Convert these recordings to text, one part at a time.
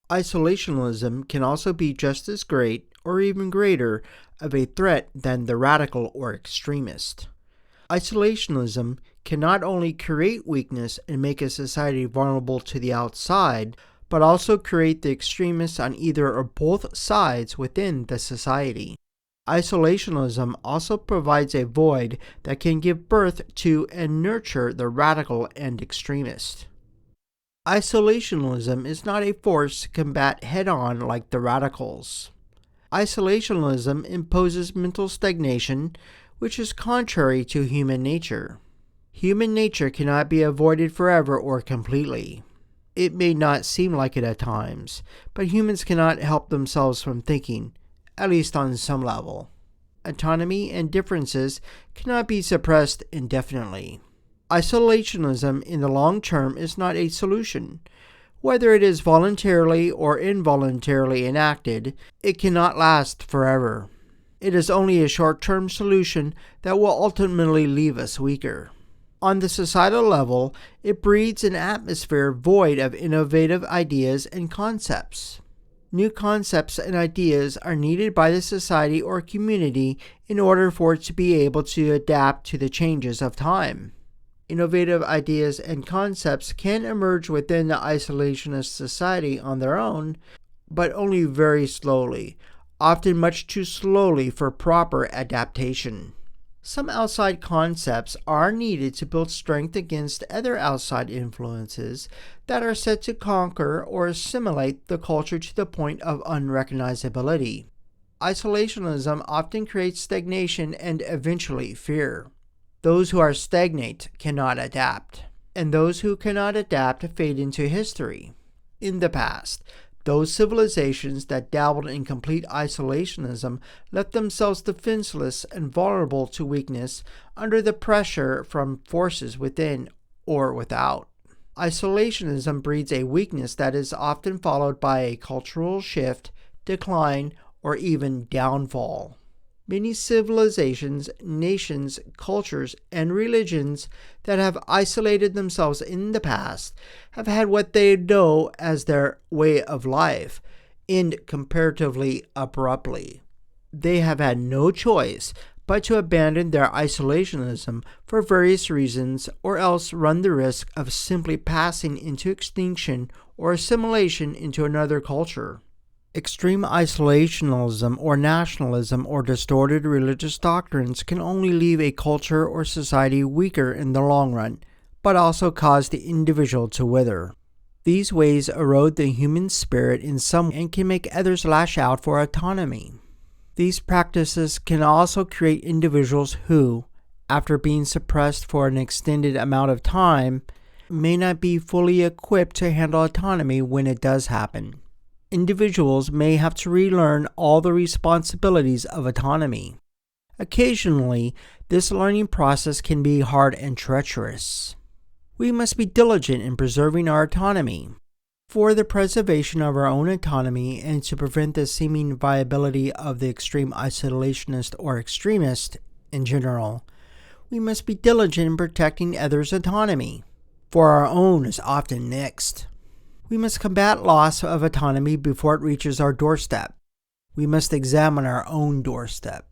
Isolationism can also be just as great, or even greater, of a threat than the radical or extremist. Isolationism can not only create weakness and make a society vulnerable to the outside, but also create the extremists on either or both sides within the society. Isolationism also provides a void that can give birth to and nurture the radical and extremist. Isolationism is not a force to combat head-on like the radicals. Isolationism imposes mental stagnation, which is contrary to human nature. Human nature cannot be avoided forever or completely. It may not seem like it at times, but humans cannot help themselves from thinking, at least on some level. Autonomy and differences cannot be suppressed indefinitely. Isolationism in the long term is not a solution. Whether it is voluntarily or involuntarily enacted, it cannot last forever. It is only a short-term solution that will ultimately leave us weaker. On the societal level, it breeds an atmosphere void of innovative ideas and concepts. New concepts and ideas are needed by the society or community in order for it to be able to adapt to the changes of time. Innovative ideas and concepts can emerge within the isolationist society on their own, but only very slowly, often much too slowly for proper adaptation. Some outside concepts are needed to build strength against other outside influences that are set to conquer or assimilate the culture to the point of unrecognizability. Isolationism often creates stagnation and eventually fear. Those who are stagnant cannot adapt, and those who cannot adapt fade into history. In the past, those civilizations that dabbled in complete isolationism left themselves defenseless and vulnerable to weakness under the pressure from forces within or without. Isolationism breeds a weakness that is often followed by a cultural shift, decline, or even downfall. Many civilizations, nations, cultures, and religions that have isolated themselves in the past have had what they know as their way of life end comparatively abruptly. They have had no choice but to abandon their isolationism for various reasons, or else run the risk of simply passing into extinction or assimilation into another culture. Extreme isolationism or nationalism or distorted religious doctrines can only leave a culture or society weaker in the long run, but also cause the individual to wither. These ways erode the human spirit in some way and can make others lash out for autonomy. These practices can also create individuals who, after being suppressed for an extended amount of time, may not be fully equipped to handle autonomy when it does happen. Individuals may have to relearn all the responsibilities of autonomy. Occasionally, this learning process can be hard and treacherous. We must be diligent in preserving our autonomy. For the preservation of our own autonomy and to prevent the seeming viability of the extreme isolationist or extremist in general, we must be diligent in protecting others' autonomy, for our own is often next. We must combat loss of autonomy before it reaches our doorstep. We must examine our own doorstep.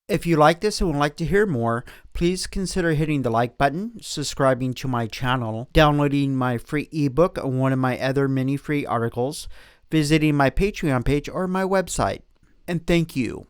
If you like this and would like to hear more, please consider hitting the like button, subscribing to my channel, downloading my free ebook and one of my other many free articles, visiting my Patreon page or my website. And thank you.